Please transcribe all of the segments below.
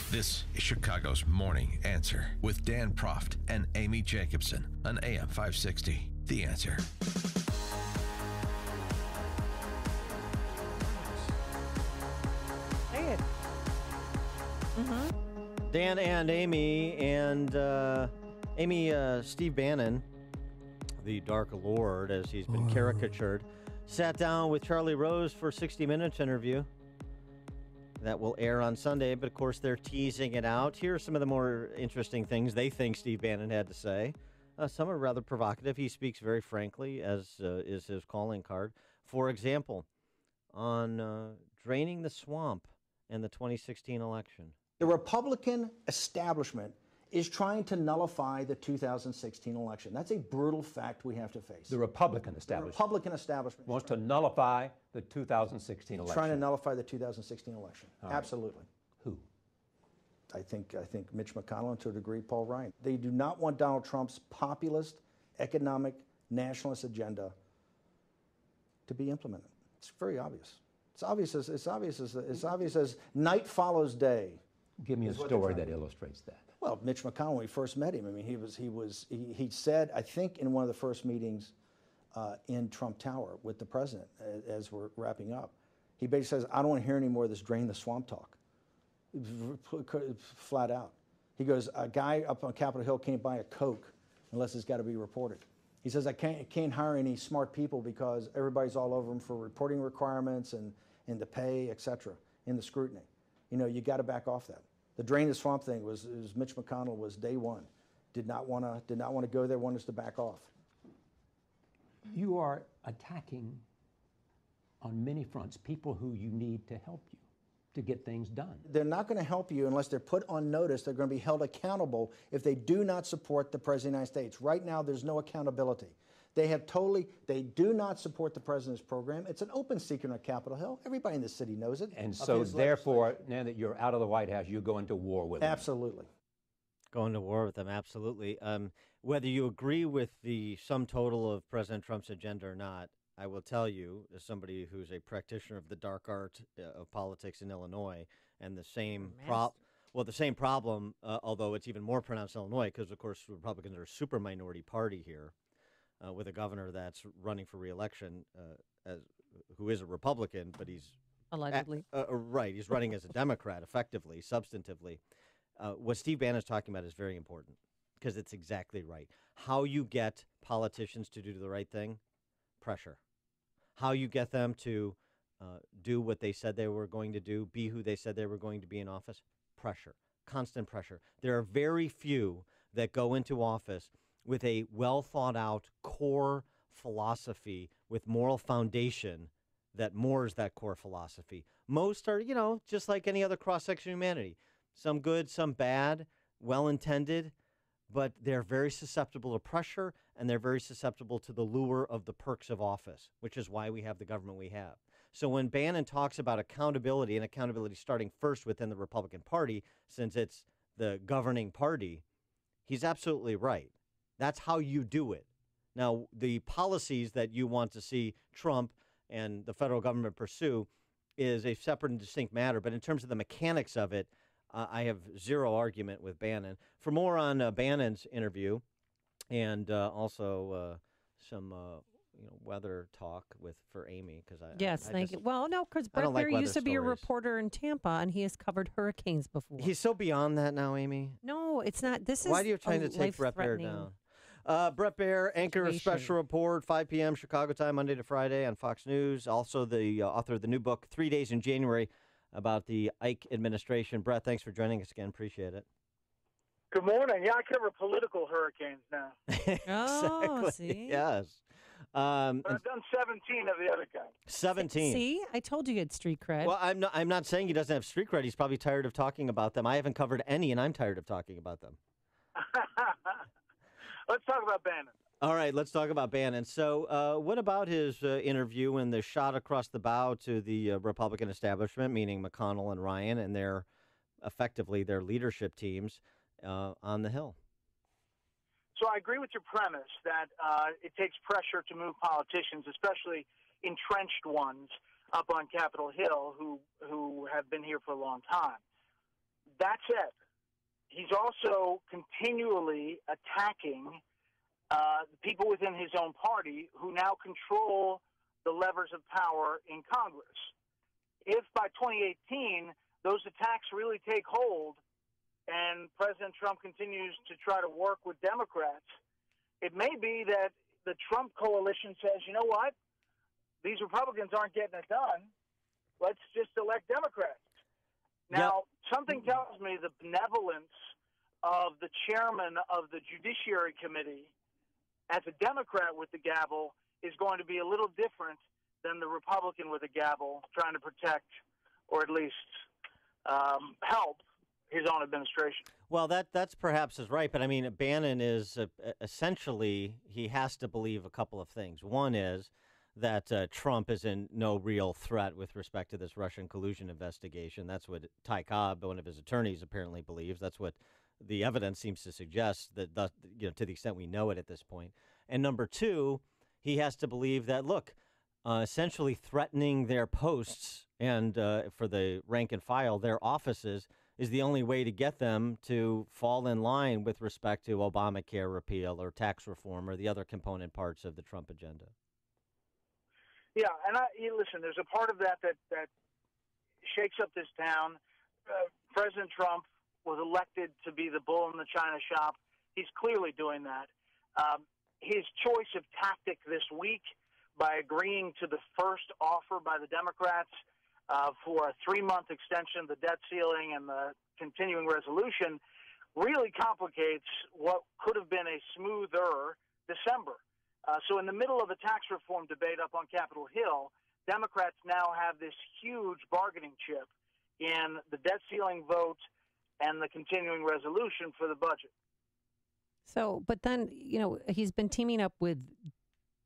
This is Chicago's Morning Answer with Dan Proft and Amy Jacobson on AM 560. The Answer. Say it. Dan and Amy, and Steve Bannon, the Dark Lord, as he's been caricatured, sat down with Charlie Rose for a 60 Minutes interview that will air on Sunday, but of course they're teasing it out. Here are some of the more interesting things they think Steve Bannon had to say. Some are rather provocative. He speaks very frankly, as is his calling card. For example, on draining the swamp in the 2016 election. The Republican establishment is trying to nullify the 2016 election. That's a brutal fact we have to face. The Republican establishment wants to nullify the 2016 election. Trying to nullify the 2016 election. All right. Absolutely. Who? I think Mitch McConnell, and to a degree, Paul Ryan. They do not want Donald Trump's populist, economic, nationalist agenda to be implemented. It's very obvious. It's obvious as night follows day. Give me a story that illustrates that. Well, Mitch McConnell, when we first met him, I mean, he said, I think in one of the first meetings in Trump Tower with the president, as we're wrapping up, he basically says, I don't want to hear any more of this drain the swamp talk. Flat out. He goes, a guy up on Capitol Hill can't buy a Coke unless it's got to be reported. He says, I can't hire any smart people because everybody's all over them for reporting requirements and the pay, et cetera, in the scrutiny. You know, you got to back off that. The drain the swamp thing was Mitch McConnell was day one. Did not want to go there, wanted us to back off. You are attacking on many fronts people who you need to help you to get things done. They're not going to help you unless they're put on notice. They're going to be held accountable if they do not support the President of the United States. Right now, there's no accountability. They do not support the president's program. It's an open secret on Capitol Hill. Everybody in the city knows it. And so, therefore, now that you're out of the White House, you go into war with them. Absolutely. Going to war with them, absolutely. Whether you agree with the sum total of President Trump's agenda or not, I will tell you, as somebody who's a practitioner of the dark art of politics in Illinois, and the same problem, although it's even more pronounced in Illinois, because, of course, Republicans are a super minority party here. With a governor that's running for re-election, who is a Republican, but he's allegedly right. He's running as a Democrat, effectively, substantively. What Steve Bannon is talking about is very important because it's exactly right. How you get politicians to do the right thing, pressure. How you get them to do what they said they were going to do, be who they said they were going to be in office, pressure, constant pressure. There are very few that go into office with a well-thought-out core philosophy with moral foundation that moors that core philosophy. Most are, just like any other cross-section of humanity. Some good, some bad, well-intended, but they're very susceptible to pressure, and they're very susceptible to the lure of the perks of office, which is why we have the government we have. So when Bannon talks about accountability, and accountability starting first within the Republican Party, since it's the governing party, he's absolutely right. That's how you do it. Now, the policies that you want to see Trump and the federal government pursue is a separate and distinct matter. But in terms of the mechanics of it, I have zero argument with Bannon. For more on Bannon's interview and also some weather talk for Amy, because thank you. Well, no, because Bret Baier used to be a reporter in Tampa, and he has covered hurricanes before. He's so beyond that now, Amy. No, it's not. This is why are you trying to take Bret Baier down? Bret Baier, anchor of Special Report, 5 p.m. Chicago time, Monday to Friday on Fox News. Also the author of the new book, 3 Days in January, about the Ike administration. Bret, thanks for joining us again. Appreciate it. Good morning. Yeah, I cover political hurricanes now. Exactly. See? Yes. But I've done 17 of the other kind. 17. See, I told you he had street cred. Well, I'm not saying he doesn't have street cred. He's probably tired of talking about them. I haven't covered any, and I'm tired of talking about them. Let's talk about Bannon. All right, let's talk about Bannon. So what about his interview and the shot across the bow to the Republican establishment, meaning McConnell and Ryan and their leadership teams on the Hill? So I agree with your premise that it takes pressure to move politicians, especially entrenched ones up on Capitol Hill who have been here for a long time. That said, he's also continually attacking people within his own party who now control the levers of power in Congress. If by 2018 those attacks really take hold and President Trump continues to try to work with Democrats, it may be that the Trump coalition says, you know what, these Republicans aren't getting it done. Let's just elect Democrats. Now, something tells me the benevolence of the chairman of the Judiciary Committee as a Democrat with the gavel is going to be a little different than the Republican with a gavel trying to protect or at least help his own administration. Well, that's perhaps is right, but I mean, Bannon is essentially, he has to believe a couple of things. One is that Trump is in no real threat with respect to this Russian collusion investigation. That's what Ty Cobb, one of his attorneys, apparently believes. That's what the evidence seems to suggest, that to the extent we know it at this point. And number two, he has to believe that, look, essentially threatening their posts and for the rank and file, their offices, is the only way to get them to fall in line with respect to Obamacare repeal or tax reform or the other component parts of the Trump agenda. Yeah, and listen, there's a part of that shakes up this town. President Trump was elected to be the bull in the china shop. He's clearly doing that. His choice of tactic this week by agreeing to the first offer by the Democrats for a 3-month extension of the debt ceiling and the continuing resolution really complicates what could have been a smoother December. So in the middle of a tax reform debate up on Capitol Hill, Democrats now have this huge bargaining chip in the debt ceiling vote and the continuing resolution for the budget. So, but then, he's been teaming up with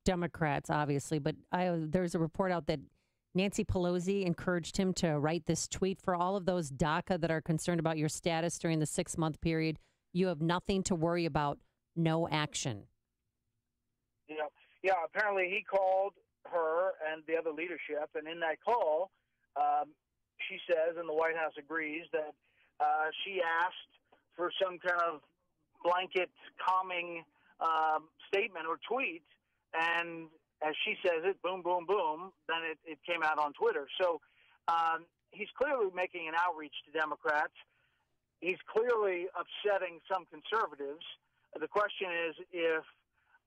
Democrats, obviously, but there's a report out that Nancy Pelosi encouraged him to write this tweet: for all of those DACA that are concerned about your status during the 6-month period, you have nothing to worry about, no action. Yeah. Apparently he called her and the other leadership, and in that call, she says, and the White House agrees, that she asked for some kind of blanket calming statement or tweet, and as she says it, boom, boom, boom, then it came out on Twitter. So he's clearly making an outreach to Democrats. He's clearly upsetting some conservatives. The question is if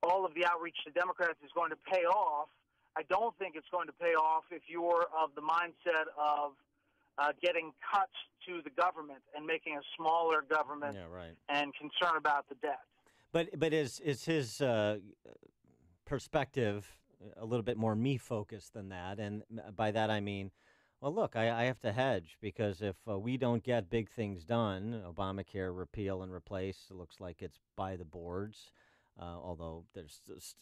all of the outreach to Democrats is going to pay off. I don't think it's going to pay off if you're of the mindset of getting cuts to the government and making a smaller government and concern about the debt. But is his perspective a little bit more me-focused than that? And by that I mean, well, look, I have to hedge, because if we don't get big things done, Obamacare repeal and replace, it looks like it's by the boards. Although there's just,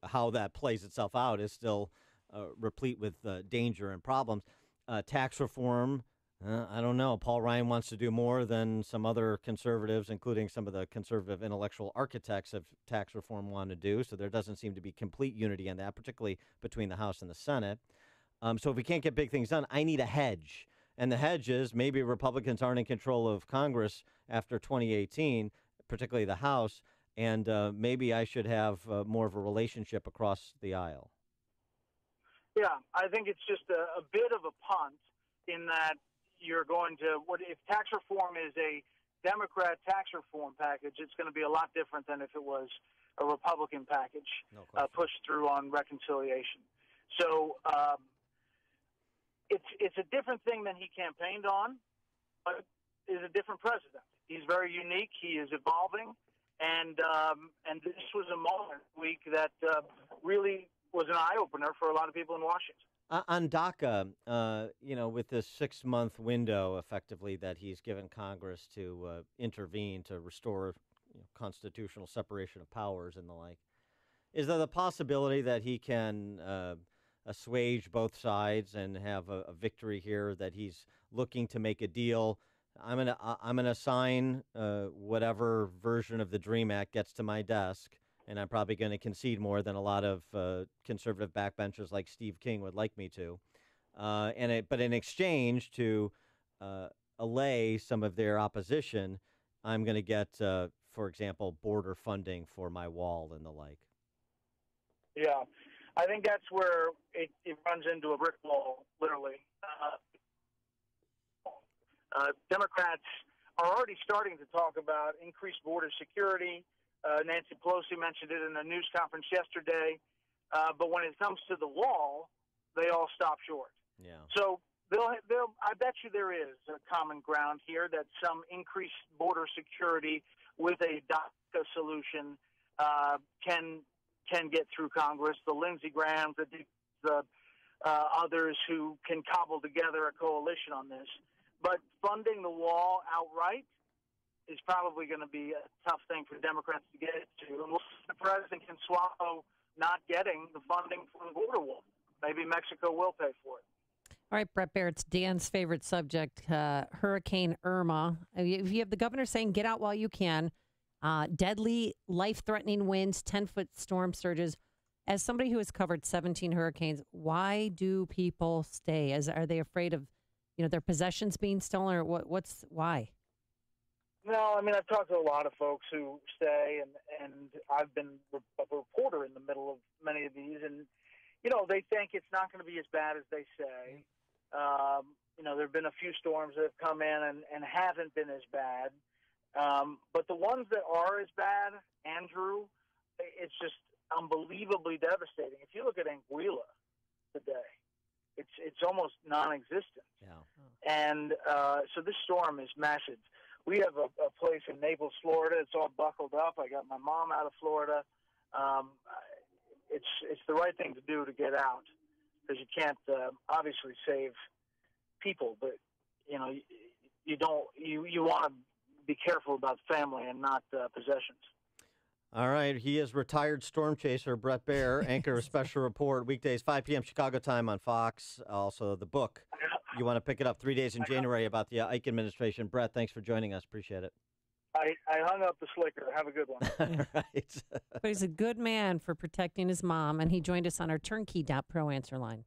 how that plays itself out is still replete with danger and problems. Tax reform, I don't know. Paul Ryan wants to do more than some other conservatives, including some of the conservative intellectual architects of tax reform, want to do. So there doesn't seem to be complete unity on that, particularly between the House and the Senate. So if we can't get big things done, I need a hedge. And the hedge is maybe Republicans aren't in control of Congress after 2018, particularly the House. And maybe I should have more of a relationship across the aisle. Yeah, I think it's just a bit of a punt in that you're going to – if tax reform is a Democrat tax reform package, it's going to be a lot different than if it was a Republican package pushed through on reconciliation. So it's a different thing than he campaigned on, but is a different president. He's very unique. He is evolving. And this was a moment week that really was an eye-opener for a lot of people in Washington. On DACA, with this 6-month window, effectively, that he's given Congress to intervene to restore constitutional separation of powers and the like, is there the possibility that he can assuage both sides and have a victory here, that he's looking to make a deal? I'm gonna sign whatever version of the DREAM Act gets to my desk, and I'm probably going to concede more than a lot of conservative backbenchers like Steve King would like me to. But in exchange to allay some of their opposition, I'm going to get, for example, border funding for my wall and the like. Yeah, I think that's where it runs into a brick wall, literally. Democrats are already starting to talk about increased border security. Nancy Pelosi mentioned it in a news conference yesterday. But when it comes to the wall, they all stop short. Yeah. So I bet you there is a common ground here that some increased border security with a DACA solution can get through Congress. The Lindsey Grahams, the others who can cobble together a coalition on this. But funding the wall outright is probably going to be a tough thing for Democrats to get to. And the president can swallow not getting the funding from the border wall. Maybe Mexico will pay for it. All right, Bret Baier, it's Dan's favorite subject, Hurricane Irma. If you have the governor saying, get out while you can, deadly, life-threatening winds, 10-foot storm surges. As somebody who has covered 17 hurricanes, why do people stay? Are they afraid of their possessions being stolen, or why? No, I mean, I've talked to a lot of folks who stay, and I've been a reporter in the middle of many of these, and, they think it's not going to be as bad as they say. There have been a few storms that have come in and haven't been as bad. But the ones that are as bad, Andrew, it's just unbelievably devastating. If you look at Anguilla today, it's almost non-existent. Yeah. And so this storm is massive. We have a place in Naples, Florida. It's all buckled up. I got my mom out of Florida. It's the right thing to do to get out, because you can't obviously save people, but you want to be careful about family and not possessions. All right, he is retired storm chaser Bret Baier, anchor of Special Report, weekdays 5 p.m. Chicago time on Fox. Also, the book. You want to pick it up 3 days in January about the Ike administration. Bret, thanks for joining us. Appreciate it. I hung up the slicker. Have a good one. All right. But he's a good man for protecting his mom, and he joined us on our Turnkey.Pro answer line.